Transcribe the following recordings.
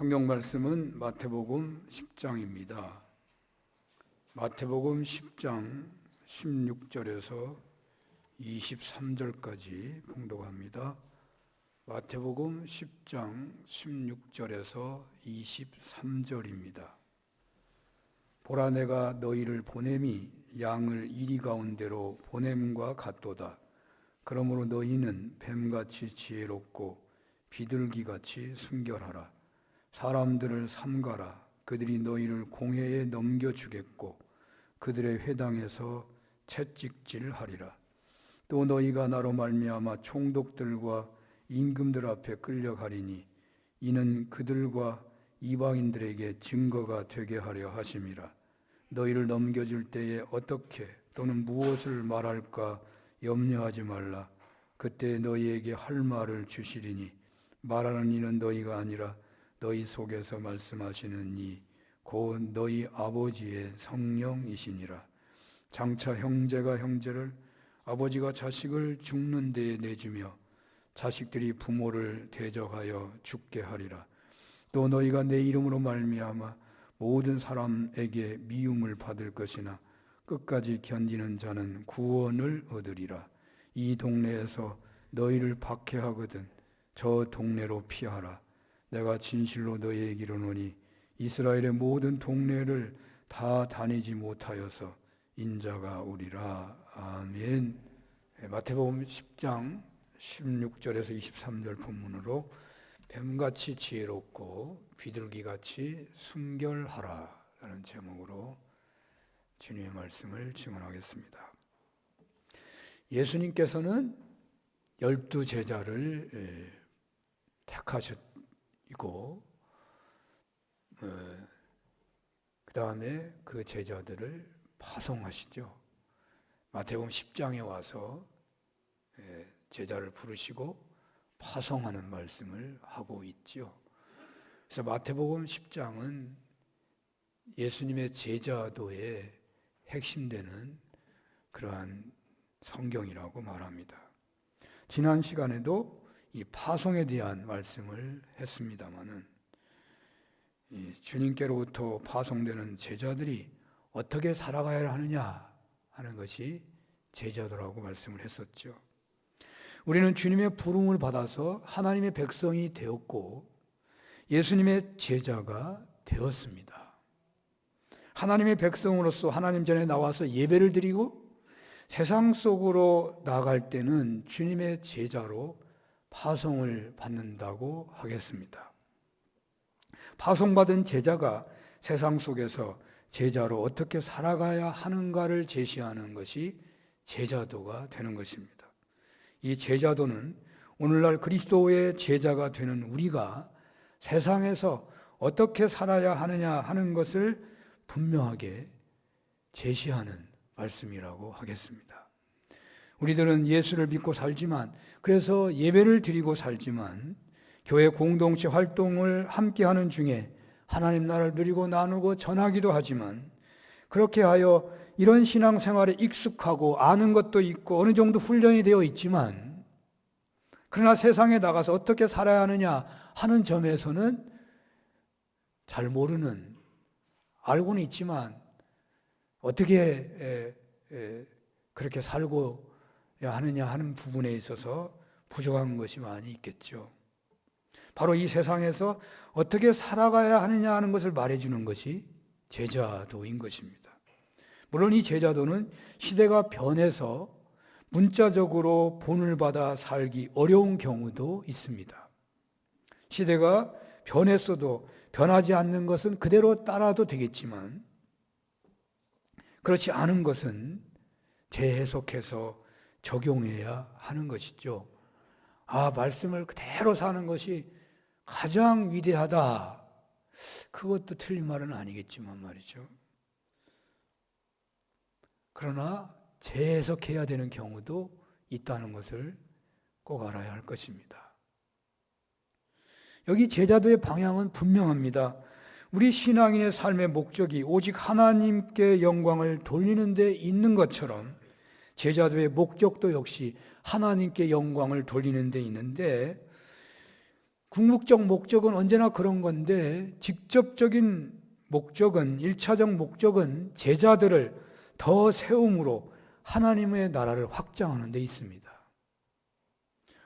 성경 말씀은 마태복음 10장입니다. 마태복음 10장 16절에서 23절까지 봉독합니다. 마태복음 10장 16절에서 23절입니다. 보라, 내가 너희를 보냄이 양을 이리 가운데로 보냄과 같도다. 그러므로 너희는 뱀같이 지혜롭고 비둘기같이 순결하라. 사람들을 삼가라. 그들이 너희를 공회에 넘겨주겠고 그들의 회당에서 채찍질하리라. 또 너희가 나로 말미암아 총독들과 임금들 앞에 끌려가리니 이는 그들과 이방인들에게 증거가 되게 하려 하심이라. 너희를 넘겨줄 때에 어떻게 또는 무엇을 말할까 염려하지 말라. 그때 너희에게 할 말을 주시리니 말하는 이는 너희가 아니라 너희 속에서 말씀하시는 이 곧 너희 아버지의 성령이시니라. 장차 형제가 형제를, 아버지가 자식을 죽는 데에 내주며 자식들이 부모를 대적하여 죽게 하리라. 또 너희가 내 이름으로 말미암아 모든 사람에게 미움을 받을 것이나 끝까지 견디는 자는 구원을 얻으리라. 이 동네에서 너희를 박해하거든 저 동네로 피하라. 내가 진실로 너희에게 이르노니 이스라엘의 모든 동네를 다 다니지 못하여서 인자가 오리라. 아멘. 마태복음 10장 16절에서 23절 본문으로 뱀같이 지혜롭고 비둘기같이 순결하라 라는 제목으로 주님의 말씀을 증언하겠습니다. 예수님께서는 12제자를 택하시고 그 다음에 그 제자들을 파송하시죠. 마태복음 10장에 와서 제자를 부르시고 파송하는 말씀을 하고 있죠. 그래서 마태복음 10장은 예수님의 제자도의 핵심되는 그러한 성경이라고 말합니다. 지난 시간에도 이 파송에 대한 말씀을 했습니다마는 주님께로부터 파송되는 제자들이 어떻게 살아가야 하느냐 하는 것이 제자도라고 말씀을 했었죠. 우리는 주님의 부름을 받아서 하나님의 백성이 되었고 예수님의 제자가 되었습니다. 하나님의 백성으로서 하나님 전에 나와서 예배를 드리고 세상 속으로 나갈 때는 주님의 제자로 파송을 받는다고 하겠습니다. 파송받은 제자가 세상 속에서 제자로 어떻게 살아가야 하는가를 제시하는 것이 제자도가 되는 것입니다. 이 제자도는 오늘날 그리스도의 제자가 되는 우리가 세상에서 어떻게 살아야 하느냐 하는 것을 분명하게 제시하는 말씀이라고 하겠습니다. 우리들은 예수를 믿고 살지만, 그래서 예배를 드리고 살지만, 교회 공동체 활동을 함께하는 중에 하나님 나라를 누리고 나누고 전하기도 하지만, 그렇게 하여 이런 신앙생활에 익숙하고 아는 것도 있고 어느 정도 훈련이 되어 있지만, 그러나 세상에 나가서 어떻게 살아야 하느냐 하는 점에서는 잘 모르는, 알고는 있지만 어떻게 그렇게 살고야 하느냐 하는 부분에 있어서 부족한 것이 많이 있겠죠. 바로 이 세상에서 어떻게 살아가야 하느냐 하는 것을 말해주는 것이 제자도인 것입니다. 물론 이 제자도는 시대가 변해서 문자적으로 본을 받아 살기 어려운 경우도 있습니다. 시대가 변했어도 변하지 않는 것은 그대로 따라도 되겠지만, 그렇지 않은 것은 재해석해서 적용해야 하는 것이죠. 말씀을 그대로 사는 것이 가장 위대하다. 그것도 틀린 말은 아니겠지만 말이죠. 그러나 재해석해야 되는 경우도 있다는 것을 꼭 알아야 할 것입니다. 여기 제자도의 방향은 분명합니다. 우리 신앙인의 삶의 목적이 오직 하나님께 영광을 돌리는 데 있는 것처럼 제자도의 목적도 역시 하나님께 영광을 돌리는 데 있는데, 궁극적 목적은 언제나 그런 건데 직접적인 목적은, 1차적 목적은 제자들을 더 세움으로 하나님의 나라를 확장하는 데 있습니다.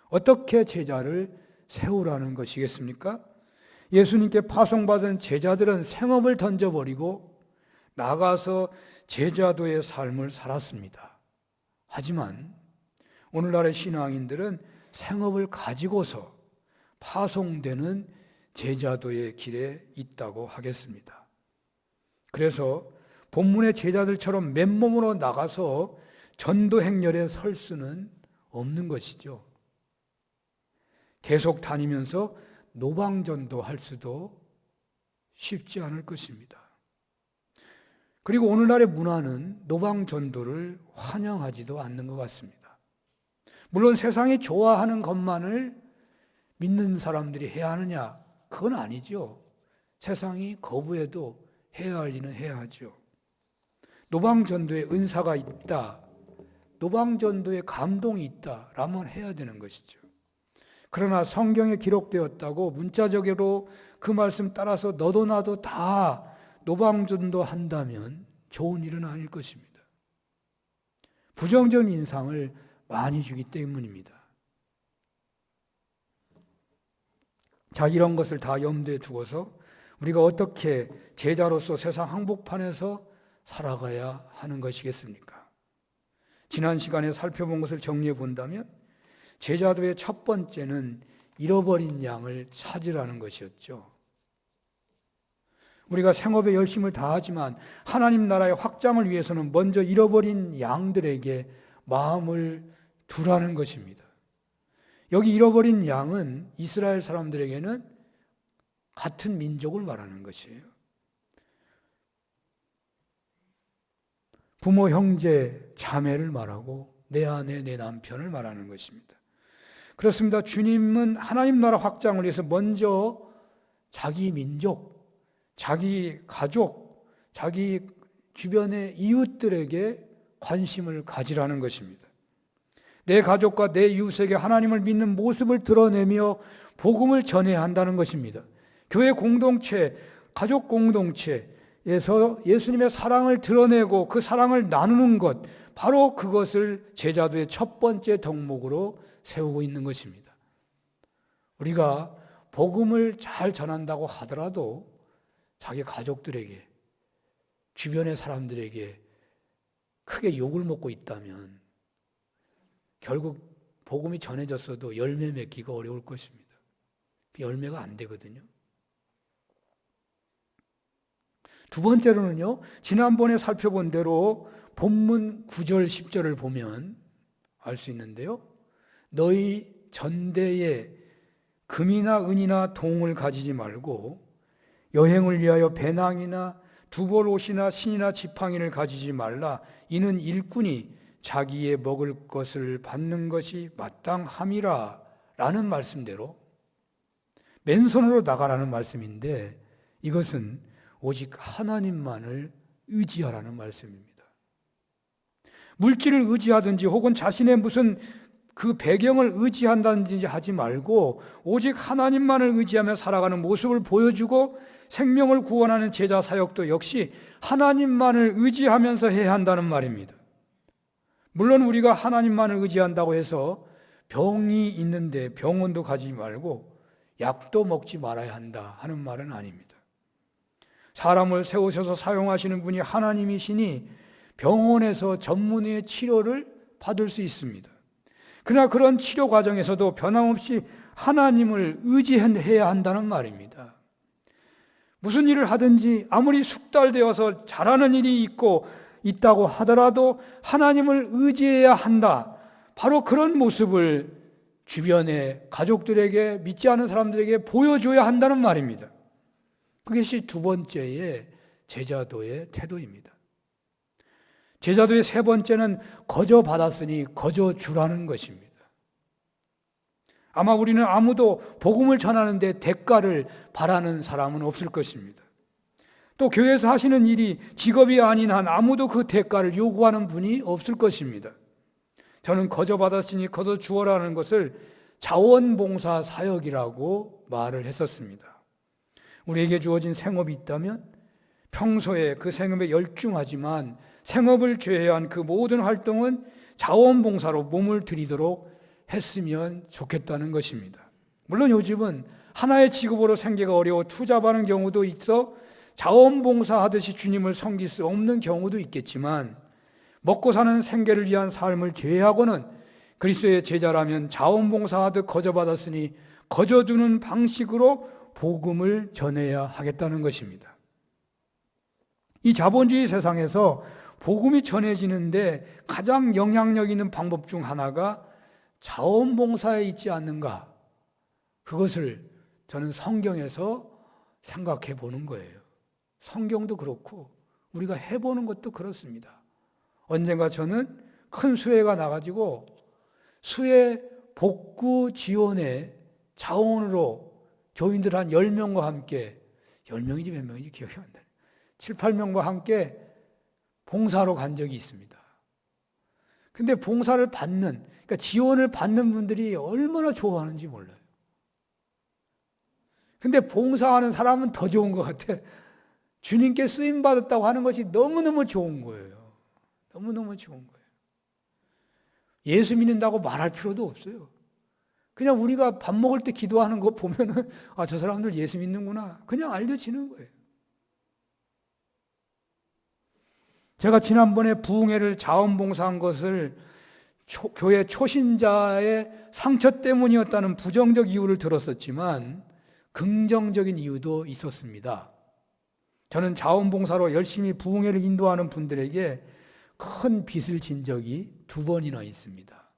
어떻게 제자를 세우라는 것이겠습니까? 예수님께 파송받은 제자들은 생업을 던져버리고 나가서 제자도의 삶을 살았습니다. 하지만 오늘날의 신앙인들은 생업을 가지고서 파송되는 제자도의 길에 있다고 하겠습니다. 그래서 본문의 제자들처럼 맨몸으로 나가서 전도 행렬에 설 수는 없는 것이죠. 계속 다니면서 노방전도 할 수도 쉽지 않을 것입니다. 그리고 오늘날의 문화는 노방전도를 환영하지도 않는 것 같습니다. 물론 세상이 좋아하는 것만을 믿는 사람들이 해야 하느냐? 그건 아니죠. 세상이 거부해도 해야 할 일은 해야 하죠. 노방전도에 은사가 있다, 노방전도에 감동이 있다라면 해야 되는 것이죠. 그러나 성경에 기록되었다고 문자적으로 그 말씀 따라서 너도 나도 다 노방전도 한다면 좋은 일은 아닐 것입니다. 부정적인 인상을 많이 주기 때문입니다. 자, 이런 것을 다 염두에 두고서 우리가 어떻게 제자로서 세상 한복판에서 살아가야 하는 것이겠습니까? 지난 시간에 살펴본 것을 정리해 본다면 제자도의 첫 번째는 잃어버린 양을 찾으라는 것이었죠. 우리가 생업에 열심을 다하지만 하나님 나라의 확장을 위해서는 먼저 잃어버린 양들에게 마음을 두라는 것입니다. 여기 잃어버린 양은 이스라엘 사람들에게는 같은 민족을 말하는 것이에요. 부모, 형제, 자매를 말하고 내 아내, 내 남편을 말하는 것입니다. 그렇습니다. 주님은 하나님 나라 확장을 위해서 먼저 자기 민족, 자기 가족, 자기 주변의 이웃들에게 관심을 가지라는 것입니다. 내 가족과 내 이웃에게 하나님을 믿는 모습을 드러내며 복음을 전해야 한다는 것입니다. 교회 공동체, 가족 공동체에서 예수님의 사랑을 드러내고 그 사랑을 나누는 것, 바로 그것을 제자도의 첫 번째 덕목으로 세우고 있는 것입니다. 우리가 복음을 잘 전한다고 하더라도 자기 가족들에게, 주변의 사람들에게 크게 욕을 먹고 있다면 결국 복음이 전해졌어도 열매 맺기가 어려울 것입니다. 열매가 안 되거든요. 두 번째로는요, 지난번에 살펴본 대로 본문 9절 10절을 보면 알 수 있는데요, 너희 전대에 금이나 은이나 동을 가지지 말고 여행을 위하여 배낭이나 두벌 옷이나 신이나 지팡이를 가지지 말라. 이는 일꾼이 자기의 먹을 것을 받는 것이 마땅함이라 라는 말씀대로 맨손으로 나가라는 말씀인데, 이것은 오직 하나님만을 의지하라는 말씀입니다. 물질을 의지하든지 혹은 자신의 무슨 그 배경을 의지한다든지 하지 말고 오직 하나님만을 의지하며 살아가는 모습을 보여주고, 생명을 구원하는 제자 사역도 역시 하나님만을 의지하면서 해야 한다는 말입니다. 물론 우리가 하나님만을 의지한다고 해서 병이 있는데 병원도 가지 말고 약도 먹지 말아야 한다 하는 말은 아닙니다. 사람을 세우셔서 사용하시는 분이 하나님이시니 병원에서 전문의의 치료를 받을 수 있습니다. 그러나 그런 치료 과정에서도 변함없이 하나님을 의지해야 한다는 말입니다. 무슨 일을 하든지 아무리 숙달되어서 잘하는 일이 있다고 하더라도 하나님을 의지해야 한다. 바로 그런 모습을 주변의 가족들에게, 믿지 않은 사람들에게 보여줘야 한다는 말입니다. 그것이 두 번째의 제자도의 태도입니다. 제자도의 세 번째는 거저 받았으니 거저 주라는 것입니다. 아마 우리는 아무도 복음을 전하는데 대가를 바라는 사람은 없을 것입니다. 또 교회에서 하시는 일이 직업이 아닌 한 아무도 그 대가를 요구하는 분이 없을 것입니다. 저는 거저 받았으니 거저 주어라는 것을 자원봉사 사역이라고 말을 했었습니다. 우리에게 주어진 생업이 있다면 평소에 그 생업에 열중하지만 생업을 제외한 그 모든 활동은 자원봉사로 몸을 들이도록 했으면 좋겠다는 것입니다. 물론 요즘은 하나의 직업으로 생계가 어려워 투잡하는 경우도 있어 자원봉사하듯이 주님을 섬길 수 없는 경우도 있겠지만 먹고 사는 생계를 위한 삶을 제외하고는 그리스도의 제자라면 자원봉사하듯 거저받았으니 거저주는 방식으로 복음을 전해야 하겠다는 것입니다. 이 자본주의 세상에서 복음이 전해지는데 가장 영향력 있는 방법 중 하나가 자원봉사에 있지 않는가? 그것을 저는 성경에서 생각해 보는 거예요. 성경도 그렇고 우리가 해보는 것도 그렇습니다. 언젠가 저는 큰 수혜가 나가지고 수혜 복구 지원에 자원으로 교인들 한 10명과 함께 10명인지 몇 명인지 기억이 안 나요. 7, 8명과 함께 봉사로 간 적이 있습니다. 근데 봉사를 받는, 그러니까 지원을 받는 분들이 얼마나 좋아하는지 몰라요. 근데 봉사하는 사람은 더 좋은 것 같아. 주님께 쓰임받았다고 하는 것이 너무너무 좋은 거예요. 너무너무 좋은 거예요. 예수 믿는다고 말할 필요도 없어요. 그냥 우리가 밥 먹을 때 기도하는 거 보면은, 아, 저 사람들 예수 믿는구나. 그냥 알려지는 거예요. 제가 지난번에 부흥회를 자원봉사한 것을 교회 초신자의 상처 때문이었다는 부정적 이유를 들었었지만 긍정적인 이유도 있었습니다. 저는 자원봉사로 열심히 부흥회를 인도하는 분들에게 큰 빚을 진 적이 2번이나 있습니다.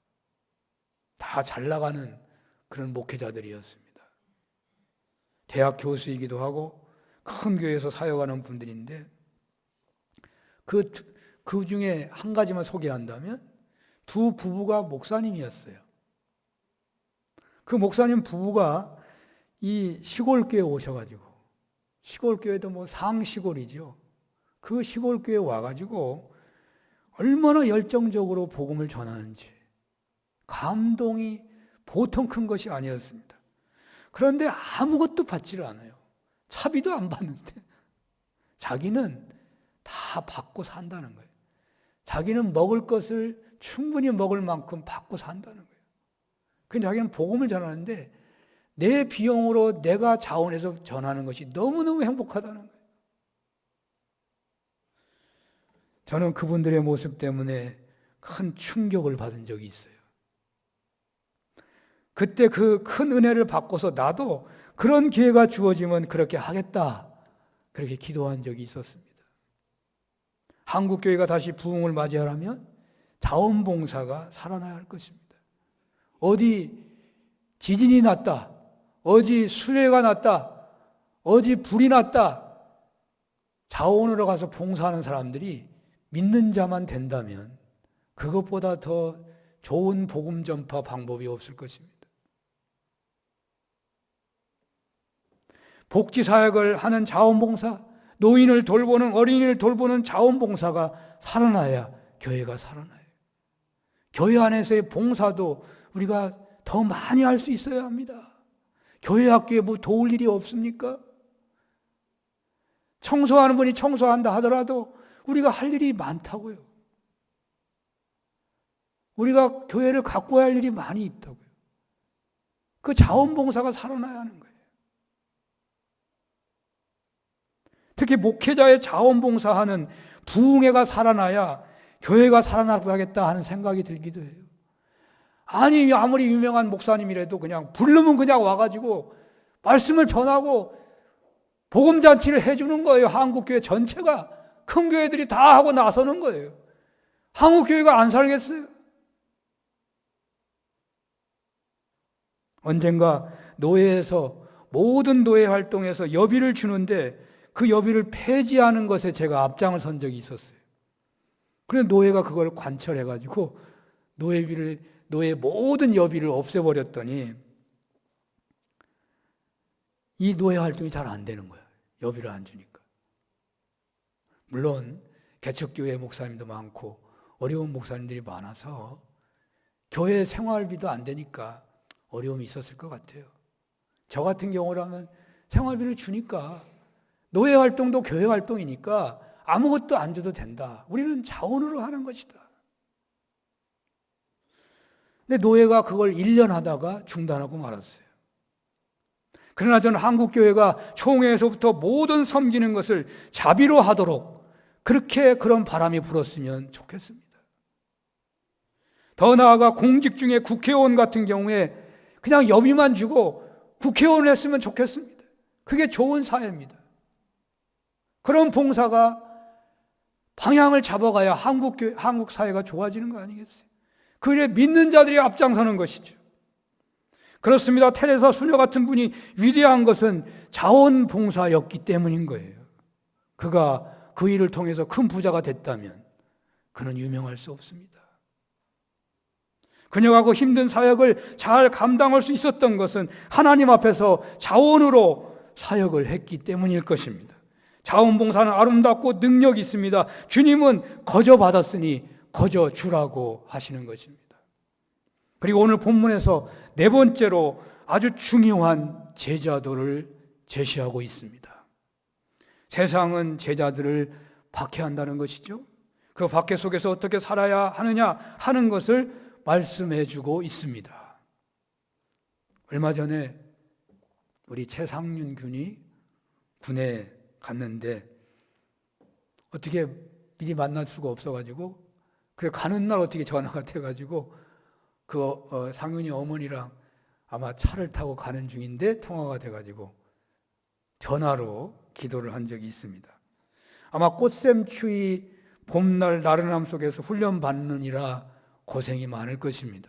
다 잘 나가는 그런 목회자들이었습니다. 대학 교수이기도 하고 큰 교회에서 사역하는 분들인데 그 중에 한 가지만 소개한다면 두 부부가 목사님이었어요. 그 목사님 부부가 이 시골교회에 오셔가지고, 시골교회도 뭐 상시골이죠. 그 시골교회에 와가지고 얼마나 열정적으로 복음을 전하는지 감동이 보통 큰 것이 아니었습니다. 그런데 아무것도 받지를 않아요. 차비도 안 받는데 자기는 다 받고 산다는 거예요. 자기는 먹을 것을 충분히 먹을 만큼 받고 산다는 거예요. 근데 자기는 복음을 전하는데 내 비용으로 내가 자원해서 전하는 것이 너무너무 행복하다는 거예요. 저는 그분들의 모습 때문에 큰 충격을 받은 적이 있어요. 그때 그 큰 은혜를 받고서 나도 그런 기회가 주어지면 그렇게 하겠다, 그렇게 기도한 적이 있었습니다. 한국교회가 다시 부흥을 맞이하려면 자원봉사가 살아나야 할 것입니다. 어디 지진이 났다, 어디 수해가 났다, 어디 불이 났다, 자원으로 가서 봉사하는 사람들이 믿는 자만 된다면 그것보다 더 좋은 복음 전파 방법이 없을 것입니다. 복지사역을 하는 자원봉사, 노인을 돌보는, 어린이를 돌보는 자원봉사가 살아나야 교회가 살아나요. 교회 안에서의 봉사도 우리가 더 많이 할 수 있어야 합니다. 교회 학교에 뭐 도울 일이 없습니까? 청소하는 분이 청소한다 하더라도 우리가 할 일이 많다고요. 우리가 교회를 가꿔야 할 일이 많이 있다고요. 그 자원봉사가 살아나야 하는 거예요. 특히 목회자의 자원봉사하는 부흥회가 살아나야 교회가 살아나가겠다 하는 생각이 들기도 해요. 아니, 아무리 유명한 목사님이라도 그냥 부르면 그냥 와가지고 말씀을 전하고 복음잔치를 해주는 거예요. 한국교회 전체가, 큰 교회들이 다 하고 나서는 거예요. 한국교회가 안 살겠어요? 언젠가 노예에서, 모든 노예 활동에서 여비를 주는데 그 여비를 폐지하는 것에 제가 앞장을 선 적이 있었어요. 그런데 노예가 그걸 관철해가지고 노예 모든 여비를 없애버렸더니 이 노예 활동이 잘 안 되는 거예요. 여비를 안 주니까. 물론 개척교회 목사님도 많고 어려운 목사님들이 많아서 교회 생활비도 안 되니까 어려움이 있었을 것 같아요. 저 같은 경우라면 생활비를 주니까 노예 활동도 교회 활동이니까 아무것도 안 줘도 된다. 우리는 자원으로 하는 것이다. 근데 노예가 그걸 1년 하다가 중단하고 말았어요. 그러나 저는 한국교회가 총회에서부터 모든 섬기는 것을 자비로 하도록 그렇게 그런 바람이 불었으면 좋겠습니다. 더 나아가 공직 중에 국회의원 같은 경우에 그냥 여비만 주고 국회의원을 했으면 좋겠습니다. 그게 좋은 사회입니다. 그런 봉사가 방향을 잡아가야 한국 사회가 좋아지는 거 아니겠어요? 그래 믿는 자들이 앞장서는 것이죠. 그렇습니다. 테레사 수녀 같은 분이 위대한 것은 자원봉사였기 때문인 거예요. 그가 그 일을 통해서 큰 부자가 됐다면 그는 유명할 수 없습니다. 그녀가 그 힘든 사역을 잘 감당할 수 있었던 것은 하나님 앞에서 자원으로 사역을 했기 때문일 것입니다. 자원봉사는 아름답고 능력이 있습니다. 주님은 거저 받았으니 거저 주라고 하시는 것입니다. 그리고 오늘 본문에서 네 번째로 아주 중요한 제자도를 제시하고 있습니다. 세상은 제자들을 박해한다는 것이죠. 그 박해 속에서 어떻게 살아야 하느냐 하는 것을 말씀해 주고 있습니다. 얼마 전에 우리 최상윤 군이 군에 갔는데 어떻게 미리 만날 수가 없어가지고 그래 가는 날 어떻게 전화가 돼가지고 상윤이 어머니랑 아마 차를 타고 가는 중인데 통화가 돼가지고 전화로 기도를 한 적이 있습니다. 아마 꽃샘추위 봄날 나른함 속에서 훈련 받느니라 고생이 많을 것입니다.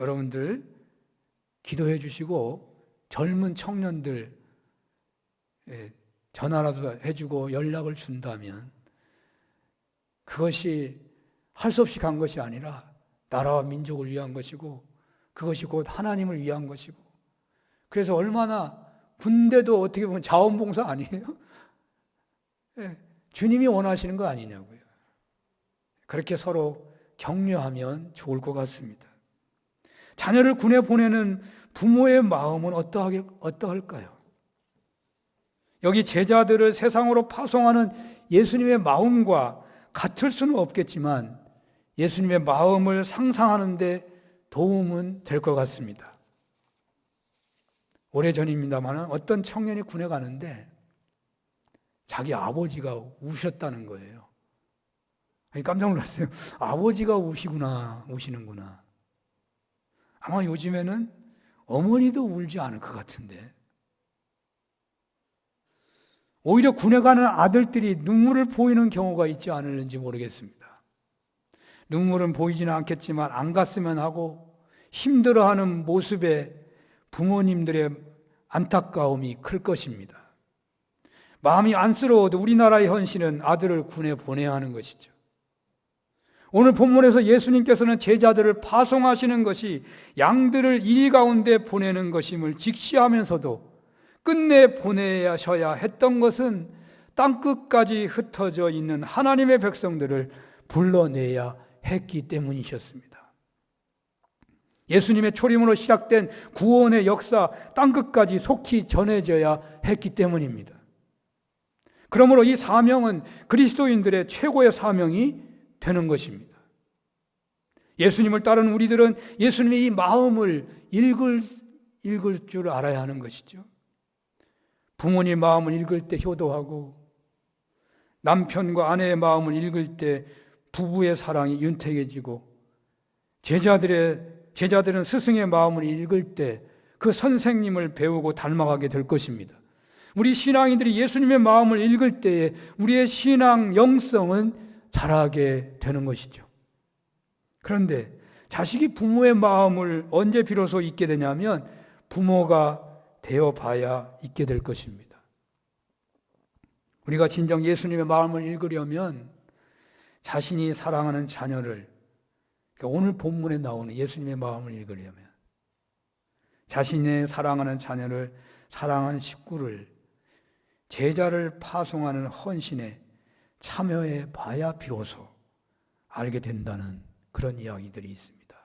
여러분들 기도해 주시고 젊은 청년들 전화라도 해주고 연락을 준다면 그것이 할 수 없이 간 것이 아니라 나라와 민족을 위한 것이고 그것이 곧 하나님을 위한 것이고 그래서 얼마나 군대도 어떻게 보면 자원봉사 아니에요? 주님이 원하시는 거 아니냐고요. 그렇게 서로 격려하면 좋을 것 같습니다. 자녀를 군에 보내는 부모의 마음은 어떠할까요? 여기 제자들을 세상으로 파송하는 예수님의 마음과 같을 수는 없겠지만 예수님의 마음을 상상하는 데 도움은 될 것 같습니다. 오래전입니다만 어떤 청년이 군에 가는데 자기 아버지가 우셨다는 거예요. 깜짝 놀랐어요. 아버지가 우시는구나. 아마 요즘에는 어머니도 울지 않을 것 같은데 오히려 군에 가는 아들들이 눈물을 보이는 경우가 있지 않을는지 모르겠습니다. 눈물은 보이지는 않겠지만 안 갔으면 하고 힘들어하는 모습에 부모님들의 안타까움이 클 것입니다. 마음이 안쓰러워도 우리나라의 현실은 아들을 군에 보내야 하는 것이죠. 오늘 본문에서 예수님께서는 제자들을 파송하시는 것이 양들을 이리 가운데 보내는 것임을 직시하면서도 끝내 보내셔야 했던 것은 땅끝까지 흩어져 있는 하나님의 백성들을 불러내야 했기 때문이셨습니다. 예수님의 초림으로 시작된 구원의 역사 땅끝까지 속히 전해져야 했기 때문입니다. 그러므로 이 사명은 그리스도인들의 최고의 사명이 되는 것입니다. 예수님을 따르는 우리들은 예수님의 이 마음을 읽을 줄 알아야 하는 것이죠. 부모님 마음을 읽을 때 효도하고 남편과 아내의 마음을 읽을 때 부부의 사랑이 윤택해지고 제자들은 스승의 마음을 읽을 때 그 선생님을 배우고 닮아가게 될 것입니다. 우리 신앙인들이 예수님의 마음을 읽을 때에 우리의 신앙 영성은 자라게 되는 것이죠. 그런데 자식이 부모의 마음을 언제 비로소 잊게 되냐면 부모가 되어봐야 잊게 될 것입니다. 우리가 진정 예수님의 마음을 읽으려면 자신이 사랑하는 자녀를, 그러니까 오늘 본문에 나오는 예수님의 마음을 읽으려면 자신의 사랑하는 자녀를, 사랑하는 식구를 제자를 파송하는 헌신에 참여해 봐야 비로소 알게 된다는 그런 이야기들이 있습니다.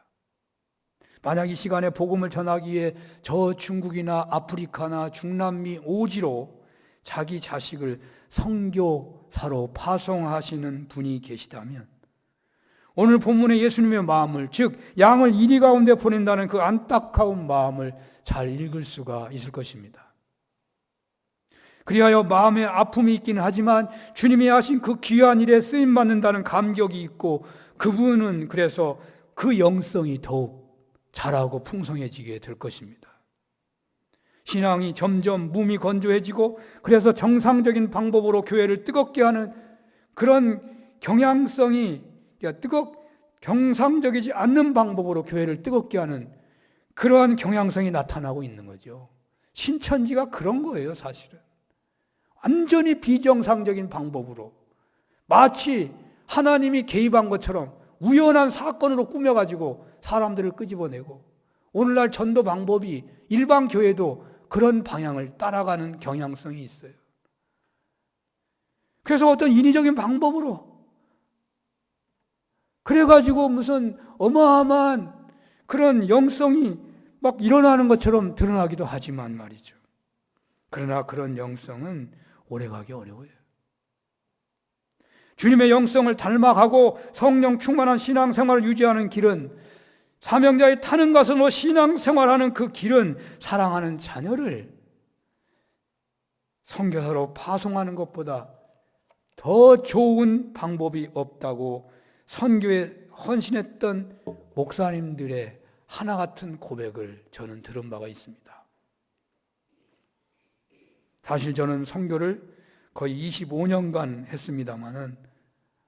만약 이 시간에 복음을 전하기 위해 저 중국이나 아프리카나 중남미 오지로 자기 자식을 선교사로 파송하시는 분이 계시다면 오늘 본문의 예수님의 마음을, 즉 양을 이리 가운데 보낸다는 그 안타까운 마음을 잘 읽을 수가 있을 것입니다. 그리하여 마음에 아픔이 있기는 하지만 주님이 하신 그 귀한 일에 쓰임받는다는 감격이 있고 그분은 그래서 그 영성이 더욱 자라고 풍성해지게 될 것입니다. 신앙이 점점 몸이 건조해지고 그래서 정상적인 방법으로 교회를 뜨겁게 하는 그런 경향성이 정상적이지 않는 방법으로 교회를 뜨겁게 하는 그러한 경향성이 나타나고 있는 거죠. 신천지가 그런 거예요, 사실은. 완전히 비정상적인 방법으로 마치 하나님이 개입한 것처럼 우연한 사건으로 꾸며가지고 사람들을 끄집어내고 오늘날 전도 방법이 일반 교회도 그런 방향을 따라가는 경향성이 있어요. 그래서 어떤 인위적인 방법으로 그래가지고 무슨 어마어마한 그런 영성이 막 일어나는 것처럼 드러나기도 하지만 말이죠. 그러나 그런 영성은 오래가기 어려워요. 주님의 영성을 닮아가고 성령 충만한 신앙생활을 유지하는 길은, 사명자의 타는 것으로 신앙생활하는 그 길은 사랑하는 자녀를 선교사로 파송하는 것보다 더 좋은 방법이 없다고 선교에 헌신했던 목사님들의 하나 같은 고백을 저는 들은 바가 있습니다. 사실 저는 선교를 거의 25년간 했습니다마는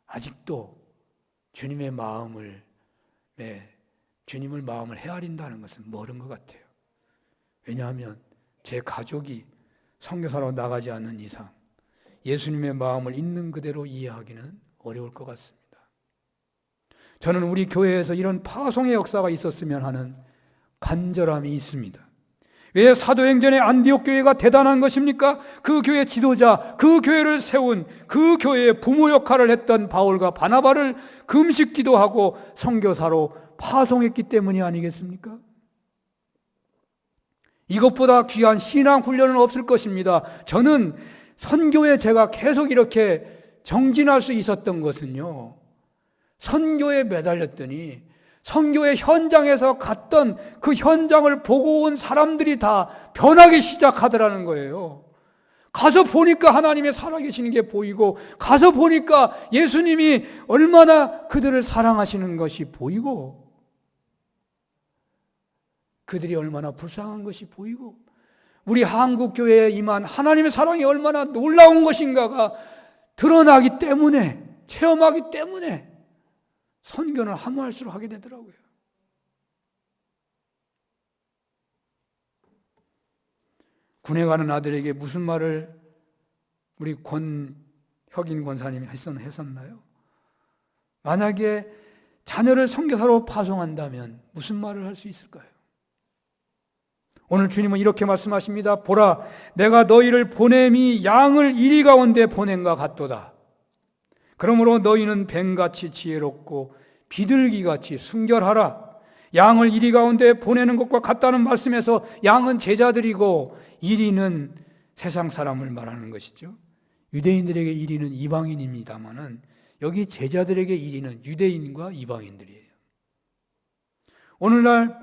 아직도 주님의 마음을 헤아린다는 것은 멀은 것 같아요. 왜냐하면 제 가족이 선교사로 나가지 않는 이상 예수님의 마음을 있는 그대로 이해하기는 어려울 것 같습니다. 저는 우리 교회에서 이런 파송의 역사가 있었으면 하는 간절함이 있습니다. 왜 사도행전의 안디옥 교회가 대단한 것입니까? 그 교회 지도자, 그 교회를 세운 그 교회의 부모 역할을 했던 바울과 바나바를 금식 기도하고 선교사로 파송했기 때문이 아니겠습니까? 이것보다 귀한 신앙 훈련은 없을 것입니다. 저는 선교에 제가 계속 이렇게 정진할 수 있었던 것은요, 선교에 매달렸더니 선교의 현장에서 갔던 그 현장을 보고 온 사람들이 다 변하기 시작하더라는 거예요. 가서 보니까 하나님의 살아계시는 게 보이고, 가서 보니까 예수님이 얼마나 그들을 사랑하시는 것이 보이고, 그들이 얼마나 불쌍한 것이 보이고, 우리 한국교회에 임한 하나님의 사랑이 얼마나 놀라운 것인가가 드러나기 때문에, 체험하기 때문에 선교는 하무할수록 하게 되더라고요. 군에 가는 아들에게 무슨 말을 우리 권혁인 권사님이 했었나요? 만약에 자녀를 선교사로 파송한다면 무슨 말을 할 수 있을까요? 오늘 주님은 이렇게 말씀하십니다. 보라, 내가 너희를 보냄이 양을 이리 가운데 보냄과 같도다. 그러므로 너희는 뱀같이 지혜롭고 비둘기같이 순결하라. 양을 이리 가운데 보내는 것과 같다는 말씀에서 양은 제자들이고 이리는 세상 사람을 말하는 것이죠. 유대인들에게 이리는 이방인입니다마는 여기 제자들에게 이리는 유대인과 이방인들이에요. 오늘날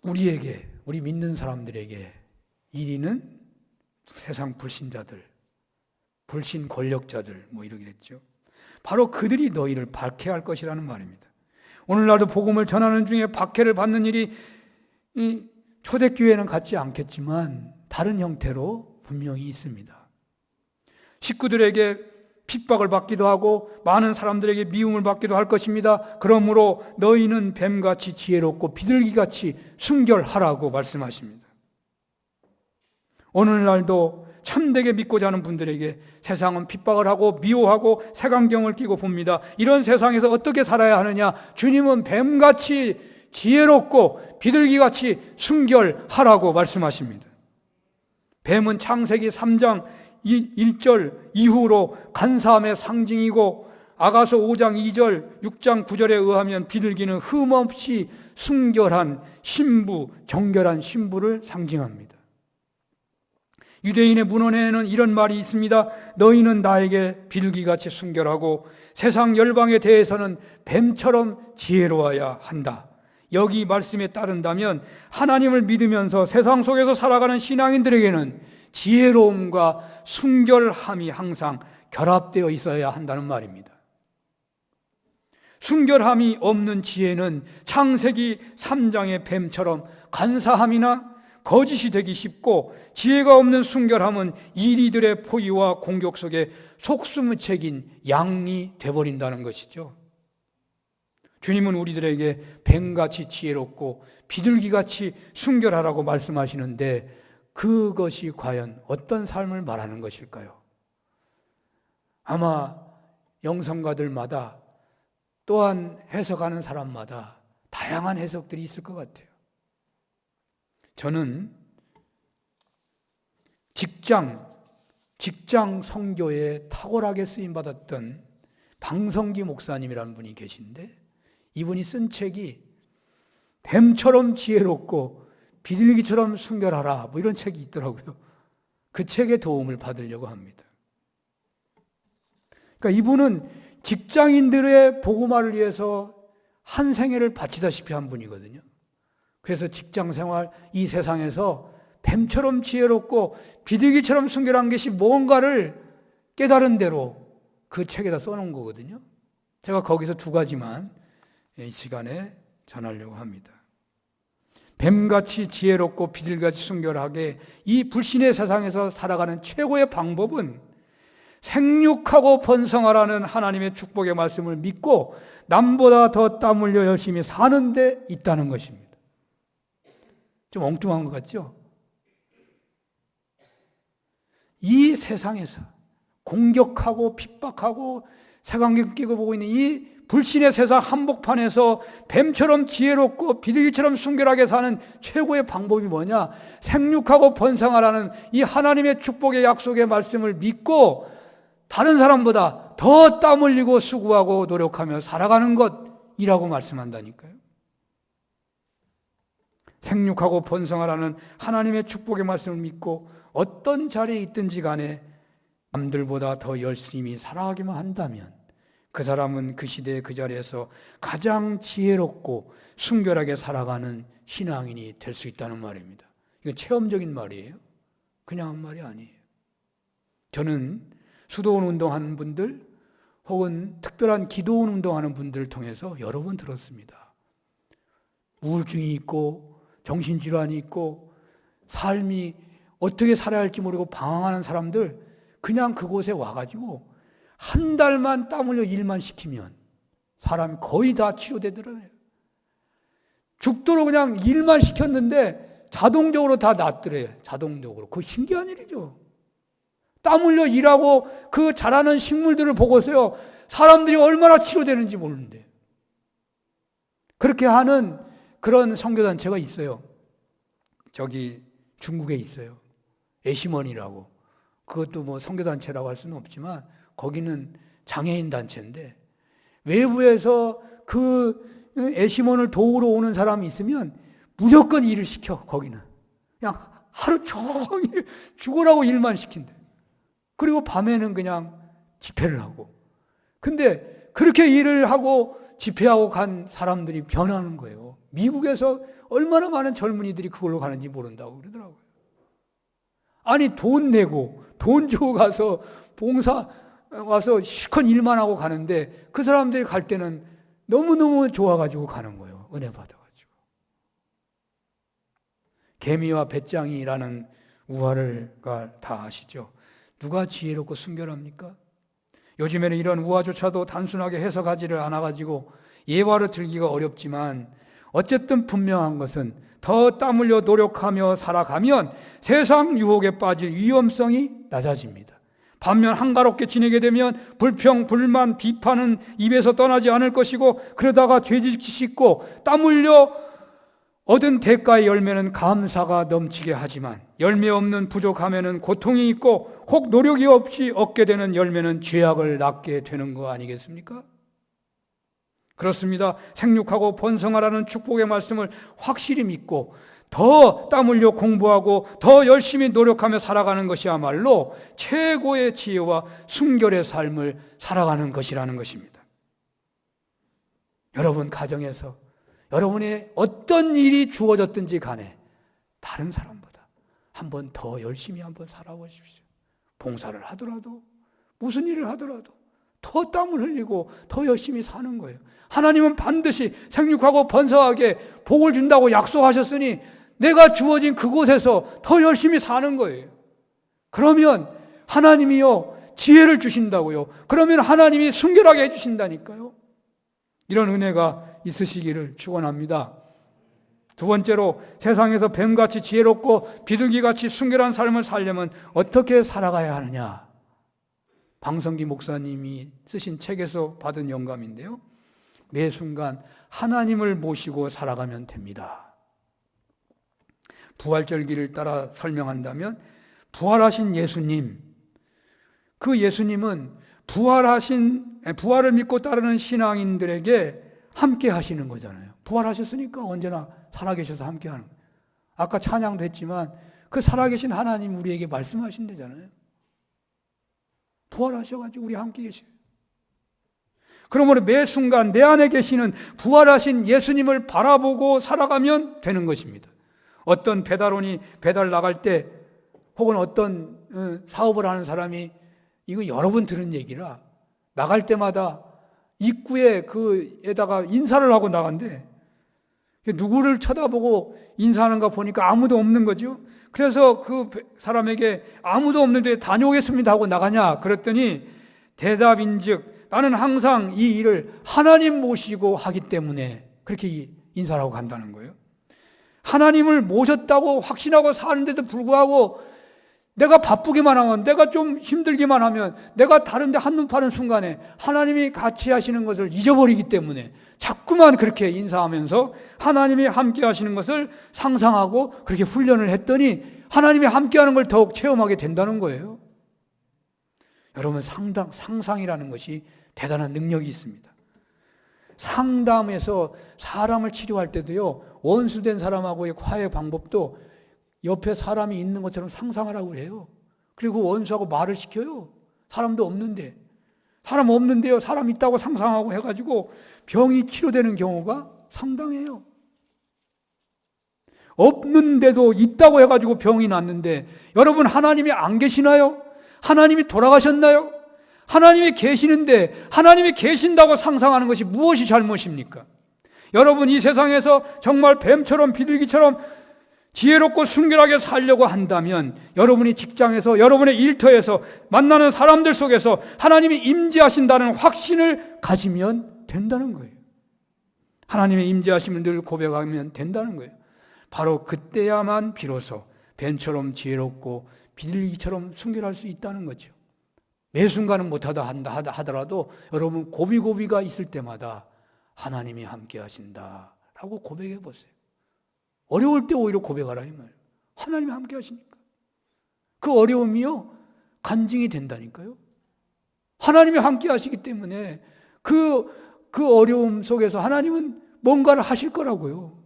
우리 믿는 사람들에게 이리는 세상 불신자들, 불신 권력자들 이렇게 됐죠. 바로 그들이 너희를 박해할 것이라는 말입니다. 오늘날도 복음을 전하는 중에 박해를 받는 일이 초대교회는 같지 않겠지만 다른 형태로 분명히 있습니다. 식구들에게 핍박을 받기도 하고 많은 사람들에게 미움을 받기도 할 것입니다. 그러므로 너희는 뱀같이 지혜롭고 비둘기같이 순결하라고 말씀하십니다. 오늘날도 참되게 믿고자 하는 분들에게 세상은 핍박을 하고 미워하고 색안경을 끼고 봅니다. 이런 세상에서 어떻게 살아야 하느냐? 주님은 뱀같이 지혜롭고 비둘기같이 순결하라고 말씀하십니다. 뱀은 창세기 3장 1절 이후로 간사함의 상징이고 아가서 5장 2절, 6장 9절에 의하면 비둘기는 흠없이 순결한 신부, 정결한 신부를 상징합니다. 유대인의 문헌에는 이런 말이 있습니다. 너희는 나에게 비둘기같이 순결하고 세상 열방에 대해서는 뱀처럼 지혜로워야 한다. 여기 말씀에 따른다면 하나님을 믿으면서 세상 속에서 살아가는 신앙인들에게는 지혜로움과 순결함이 항상 결합되어 있어야 한다는 말입니다. 순결함이 없는 지혜는 창세기 3장의 뱀처럼 간사함이나 거짓이 되기 쉽고, 지혜가 없는 순결함은 이리들의 포위와 공격 속에 속수무책인 양이 되어버린다는 것이죠. 주님은 우리들에게 뱀같이 지혜롭고 비둘기같이 순결하라고 말씀하시는데, 그것이 과연 어떤 삶을 말하는 것일까요? 아마 영성가들마다, 또한 해석하는 사람마다 다양한 해석들이 있을 것 같아요. 저는 직장 선교에 탁월하게 쓰임받았던 방성기 목사님이라는 분이 계신데, 이분이 쓴 책이 뱀처럼 지혜롭고 비둘기처럼 순결하라, 뭐 이런 책이 있더라고요. 그 책의 도움을 받으려고 합니다. 그러니까 이분은 직장인들의 복음화를 위해서 한 생애를 바치다시피 한 분이거든요. 그래서 직장 생활, 이 세상에서 뱀처럼 지혜롭고 비둘기처럼 순결한 것이 뭔가를 깨달은 대로 그 책에다 써놓은 거거든요. 제가 거기서 두 가지만 이 시간에 전하려고 합니다. 뱀같이 지혜롭고 비둘기같이 순결하게 이 불신의 세상에서 살아가는 최고의 방법은 생육하고 번성하라는 하나님의 축복의 말씀을 믿고 남보다 더 땀 흘려 열심히 사는 데 있다는 것입니다. 좀 엉뚱한 것 같죠? 이 세상에서 공격하고 핍박하고 색안경 끼고 보고 있는 이 불신의 세상 한복판에서 뱀처럼 지혜롭고 비둘기처럼 순결하게 사는 최고의 방법이 뭐냐? 생육하고 번성하라는 이 하나님의 축복의 약속의 말씀을 믿고 다른 사람보다 더 땀 흘리고 수고하고 노력하며 살아가는 것이라고 말씀한다니까요. 생육하고 번성하라는 하나님의 축복의 말씀을 믿고 어떤 자리에 있든지 간에 남들보다 더 열심히 살아가기만 한다면 그 사람은 그 시대의 그 자리에서 가장 지혜롭고 순결하게 살아가는 신앙인이 될 수 있다는 말입니다. 이건 체험적인 말이에요. 그냥 한 말이 아니에요. 저는 수도원 운동하는 분들 혹은 특별한 기도원 운동하는 분들을 통해서 여러 번 들었습니다. 우울증이 있고 정신질환이 있고 삶이 어떻게 살아야 할지 모르고 방황하는 사람들, 그냥 그곳에 와가지고 한 달만 땀 흘려 일만 시키면 사람이 거의 다 치료되더라고요. 죽도록 그냥 일만 시켰는데 자동적으로 다 낫더래요. 자동적으로. 그거 신기한 일이죠. 땀 흘려 일하고 그 자라는 식물들을 보고서요, 사람들이 얼마나 치료되는지 모르는데. 그렇게 하는 그런 선교단체가 있어요. 저기 중국에 있어요. 애시먼이라고. 그것도 뭐 선교단체라고 할 수는 없지만 거기는 장애인 단체인데, 외부에서 그 애시먼을 도우러 오는 사람이 있으면 무조건 일을 시켜. 거기는 그냥 하루 종일 죽으라고 일만 시킨대. 그리고 밤에는 그냥 집회를 하고. 근데 그렇게 일을 하고 집회하고 간 사람들이 변하는 거예요. 미국에서 얼마나 많은 젊은이들이 그걸로 가는지 모른다고 그러더라고요. 아니, 돈 내고 돈 주고 가서 봉사 와서 실컷 일만 하고 가는데 그 사람들이 갈 때는 너무너무 좋아가지고 가는 거예요. 은혜 받아가지고. 개미와 배짱이라는 우화를 다 아시죠? 누가 지혜롭고 순결합니까? 요즘에는 이런 우화조차도 단순하게 해석하지를 않아가지고 예화로 들기가 어렵지만, 어쨌든 분명한 것은 더 땀 흘려 노력하며 살아가면 세상 유혹에 빠질 위험성이 낮아집니다. 반면 한가롭게 지내게 되면 불평, 불만, 비판은 입에서 떠나지 않을 것이고, 그러다가 죄짓기 쉽고 땀 흘려 얻은 대가의 열매는 감사가 넘치게 하지만 열매 없는 부족함에는 고통이 있고 혹 노력이 없이 얻게 되는 열매는 죄악을 낳게 되는 거 아니겠습니까? 그렇습니다. 생육하고 번성하라는 축복의 말씀을 확실히 믿고 더 땀 흘려 공부하고 더 열심히 노력하며 살아가는 것이야말로 최고의 지혜와 순결의 삶을 살아가는 것이라는 것입니다. 여러분 가정에서 여러분의 어떤 일이 주어졌든지 간에 다른 사람보다 한 번 더 열심히 한번 살아보십시오. 봉사를 하더라도 무슨 일을 하더라도 더 땀을 흘리고 더 열심히 사는 거예요. 하나님은 반드시 생육하고 번성하게 복을 준다고 약속하셨으니 내가 주어진 그곳에서 더 열심히 사는 거예요. 그러면 하나님이요 지혜를 주신다고요. 그러면 하나님이 순결하게 해주신다니까요. 이런 은혜가 있으시기를 축원합니다. 두 번째로 세상에서 뱀같이 지혜롭고 비둘기같이 순결한 삶을 살려면 어떻게 살아가야 하느냐? 방성기 목사님이 쓰신 책에서 받은 영감인데요. 매 순간 하나님을 모시고 살아가면 됩니다. 부활절기를 따라 설명한다면 부활하신 예수님, 그 예수님은 부활을 믿고 따르는 신앙인들에게 함께 하시는 거잖아요. 부활하셨으니까 언제나 살아계셔서 함께 하는 거예요. 아까 찬양도 했지만 그 살아계신 하나님 우리에게 말씀하신다잖아요. 부활하셔가지고 우리 함께 계셔요. 그러므로 매 순간 내 안에 계시는 부활하신 예수님을 바라보고 살아가면 되는 것입니다. 어떤 배달원이 배달 나갈 때 혹은 어떤 사업을 하는 사람이 이거 여러 번 들은 얘기라 나갈 때마다 입구에 그에다가 인사를 하고 나간대. 누구를 쳐다보고 인사하는가 보니까 아무도 없는 거죠. 그래서 그 사람에게 아무도 없는데 다녀오겠습니다 하고 나가냐 그랬더니 대답인즉 나는 항상 이 일을 하나님 모시고 하기 때문에 그렇게 인사를 하고 간다는 거예요. 하나님을 모셨다고 확신하고 사는데도 불구하고 내가 바쁘기만 하면, 내가 좀 힘들기만 하면, 내가 다른데 한눈 파는 순간에 하나님이 같이 하시는 것을 잊어버리기 때문에 자꾸만 그렇게 인사하면서 하나님이 함께 하시는 것을 상상하고 그렇게 훈련을 했더니 하나님이 함께 하는 걸 더욱 체험하게 된다는 거예요. 여러분, 상상이라는 것이 대단한 능력이 있습니다. 상담에서 사람을 치료할 때도요, 원수된 사람하고의 화해 방법도 옆에 사람이 있는 것처럼 상상하라고 해요. 그리고 원수하고 말을 시켜요. 사람도 없는데. 사람 없는데요, 사람 있다고 상상하고 해가지고 병이 치료되는 경우가 상당해요. 없는데도 있다고 해가지고 병이 났는데 여러분 하나님이 안 계시나요? 하나님이 돌아가셨나요? 하나님이 계시는데 하나님이 계신다고 상상하는 것이 무엇이 잘못입니까? 여러분 이 세상에서 정말 뱀처럼 비둘기처럼 지혜롭고 순결하게 살려고 한다면 여러분이 직장에서 여러분의 일터에서 만나는 사람들 속에서 하나님이 임재하신다는 확신을 가지면 된다는 거예요. 하나님의 임재하심을 늘 고백하면 된다는 거예요. 바로 그때야만 비로소 뱀처럼 지혜롭고 비둘기처럼 순결할 수 있다는 거죠. 매 순간은 못하다 하더라도 여러분 고비고비가 있을 때마다 하나님이 함께 하신다라고 고백해 보세요. 어려울 때 오히려 고백하라 이 말이에요. 하나님이 함께 하시니까. 그 어려움이요 간증이 된다니까요. 하나님이 함께 하시기 때문에 그 어려움 속에서 하나님은 뭔가를 하실 거라고요.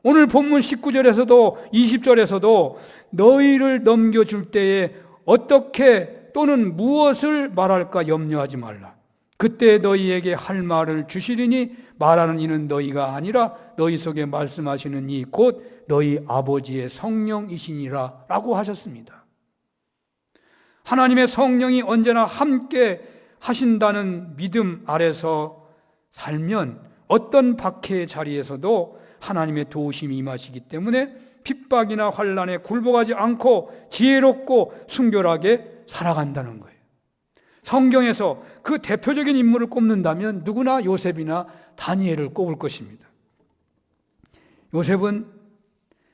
오늘 본문 19절에서도 20절에서도 너희를 넘겨줄 때에 어떻게 또는 무엇을 말할까 염려하지 말라. 그때 너희에게 할 말을 주시리니 말하는 이는 너희가 아니라 너희 속에 말씀하시는 이 곧 너희 아버지의 성령이시니라 라고 하셨습니다. 하나님의 성령이 언제나 함께 하신다는 믿음 아래서 살면 어떤 박해의 자리에서도 하나님의 도우심이 임하시기 때문에 핍박이나 환난에 굴복하지 않고 지혜롭고 순결하게 살아간다는 거예요. 성경에서 그 대표적인 인물을 꼽는다면 누구나 요셉이나 다니엘을 꼽을 것입니다. 요셉은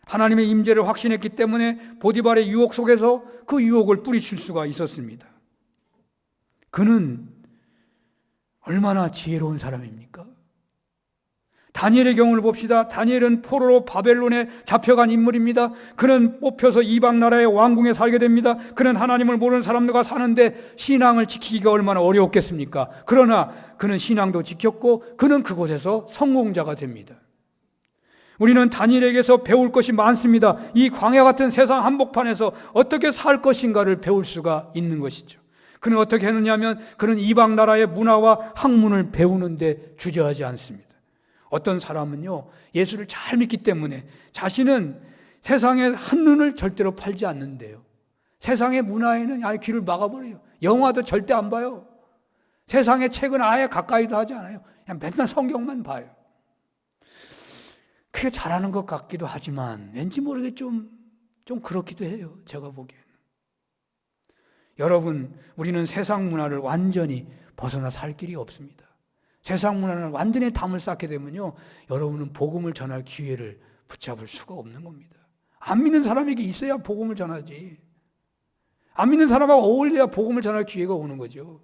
하나님의 임재를 확신했기 때문에 보디발의 유혹 속에서 그 유혹을 뿌리칠 수가 있었습니다. 그는 얼마나 지혜로운 사람입니까? 다니엘의 경우를 봅시다. 다니엘은 포로로 바벨론에 잡혀간 인물입니다. 그는 뽑혀서 이방 나라의 왕궁에 살게 됩니다. 그는 하나님을 모르는 사람들과 사는데 신앙을 지키기가 얼마나 어려웠겠습니까? 그러나 그는 신앙도 지켰고 그는 그곳에서 성공자가 됩니다. 우리는 다니엘에게서 배울 것이 많습니다. 이 광야 같은 세상 한복판에서 어떻게 살 것인가를 배울 수가 있는 것이죠. 그는 어떻게 했느냐면 그는 이방 나라의 문화와 학문을 배우는데 주저하지 않습니다. 어떤 사람은요, 예수를 잘 믿기 때문에 자신은 세상의 한눈을 절대로 팔지 않는데요. 세상의 문화에는 아예 귀를 막아버려요. 영화도 절대 안 봐요. 세상의 책은 아예 가까이도 하지 않아요. 그냥 맨날 성경만 봐요. 그게 잘하는 것 같기도 하지만 왠지 모르게 좀 그렇기도 해요. 제가 보기에는. 여러분, 우리는 세상 문화를 완전히 벗어나 살 길이 없습니다. 세상 문화를 완전히 담을 쌓게 되면요, 여러분은 복음을 전할 기회를 붙잡을 수가 없는 겁니다. 안 믿는 사람에게 있어야 복음을 전하지. 안 믿는 사람하고 어울려야 복음을 전할 기회가 오는 거죠.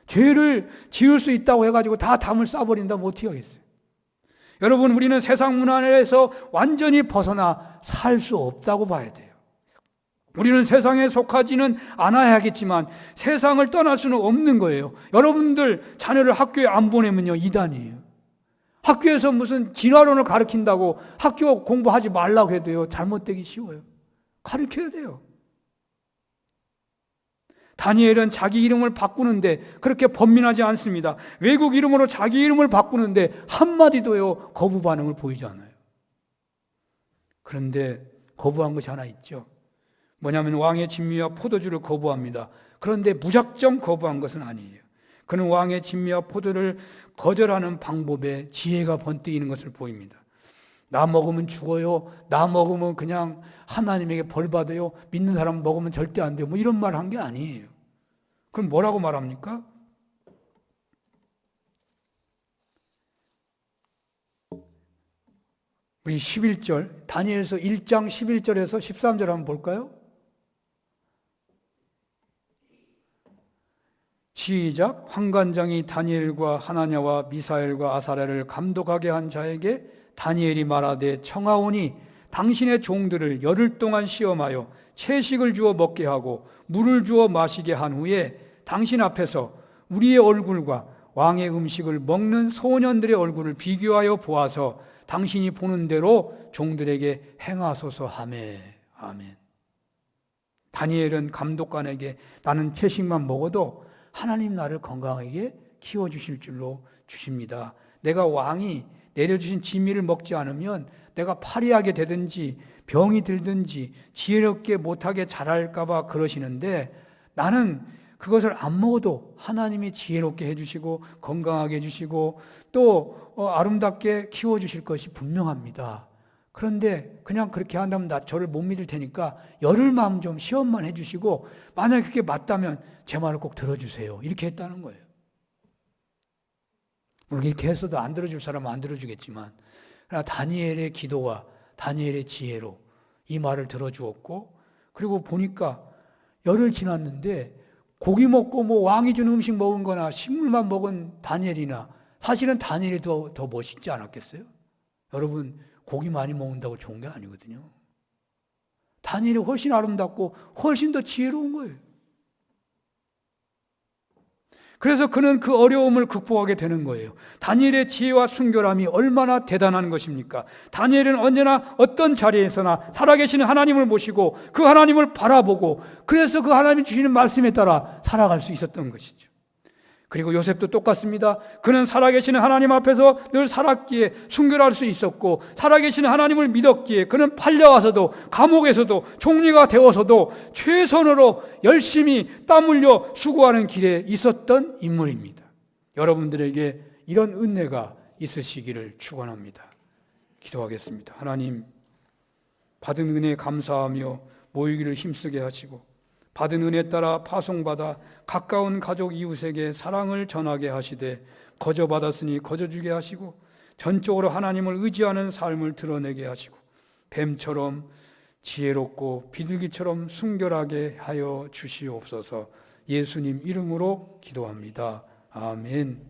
죄를 지을 수 있다고 해가지고 다 담을 쌓아버린다면 어떻게 하겠어요? 여러분, 우리는 세상 문화에서 완전히 벗어나 살 수 없다고 봐야 돼요. 우리는 세상에 속하지는 않아야겠지만 세상을 떠날 수는 없는 거예요. 여러분들 자녀를 학교에 안 보내면요, 이단이에요. 학교에서 무슨 진화론을 가르친다고 학교 공부하지 말라고 해도요, 잘못되기 쉬워요. 가르쳐야 돼요. 다니엘은 자기 이름을 바꾸는데 그렇게 번민하지 않습니다. 외국 이름으로 자기 이름을 바꾸는데 한마디도요, 거부 반응을 보이지 않아요. 그런데 거부한 것이 하나 있죠. 뭐냐면 왕의 진미와 포도주를 거부합니다. 그런데 무작정 거부한 것은 아니에요. 그는 왕의 진미와 포도를 거절하는 방법에 지혜가 번뜩이는 것을 보입니다. 나 먹으면 죽어요. 나 먹으면 그냥 하나님에게 벌 받아요. 믿는 사람 먹으면 절대 안 돼요. 뭐 이런 말 한 게 아니에요. 그럼 뭐라고 말합니까? 우리 11절, 다니엘서 1장 11절에서 13절 한번 볼까요? 시작. 환관장이 다니엘과 하나냐와 미사엘과 아사랴를 감독하게 한 자에게 다니엘이 말하되 청하오니 당신의 종들을 열흘 동안 시험하여 채식을 주어 먹게 하고 물을 주어 마시게 한 후에 당신 앞에서 우리의 얼굴과 왕의 음식을 먹는 소년들의 얼굴을 비교하여 보아서 당신이 보는 대로 종들에게 행하소서 하매. 아멘. 다니엘은 감독관에게 나는 채식만 먹어도 하나님 나를 건강하게 키워주실 줄로 주십니다. 내가 왕이 내려주신 진미를 먹지 않으면 내가 파리하게 되든지 병이 들든지 지혜롭게 못하게 자랄까 봐 그러시는데 나는 그것을 안 먹어도 하나님이 지혜롭게 해주시고 건강하게 해주시고 또 아름답게 키워주실 것이 분명합니다. 그런데 그냥 그렇게 한다면 저를 못 믿을 테니까 열흘만 좀 시험만 해주시고 만약에 그게 맞다면 제 말을 꼭 들어주세요. 이렇게 했다는 거예요. 물론 이렇게 했어도 안 들어줄 사람은 안 들어주겠지만 그러나 다니엘의 기도와 다니엘의 지혜로 이 말을 들어주었고 그리고 보니까 열흘 지났는데 고기 먹고 뭐 왕이 준 음식 먹은 거나 식물만 먹은 다니엘이나 사실은 다니엘이 더 멋있지 않았겠어요? 여러분 고기 많이 먹는다고 좋은 게 아니거든요. 다니엘이 훨씬 아름답고 훨씬 더 지혜로운 거예요. 그래서 그는 그 어려움을 극복하게 되는 거예요. 다니엘의 지혜와 순결함이 얼마나 대단한 것입니까? 다니엘은 언제나 어떤 자리에서나 살아계시는 하나님을 모시고 그 하나님을 바라보고 그래서 그 하나님이 주시는 말씀에 따라 살아갈 수 있었던 것이죠. 그리고 요셉도 똑같습니다. 그는 살아계시는 하나님 앞에서 늘 살았기에 순결할 수 있었고 살아계시는 하나님을 믿었기에 그는 팔려가서도 감옥에서도 총리가 되어서도 최선으로 열심히 땀 흘려 수고하는 길에 있었던 인물입니다. 여러분들에게 이런 은혜가 있으시기를 축원합니다. 기도하겠습니다. 하나님, 받은 은혜에 감사하며 모이기를 힘쓰게 하시고 받은 은혜 따라 파송받아 가까운 가족 이웃에게 사랑을 전하게 하시되 거저받았으니 거저주게 하시고 전적으로 하나님을 의지하는 삶을 드러내게 하시고 뱀처럼 지혜롭고 비둘기처럼 순결하게 하여 주시옵소서. 예수님 이름으로 기도합니다. 아멘.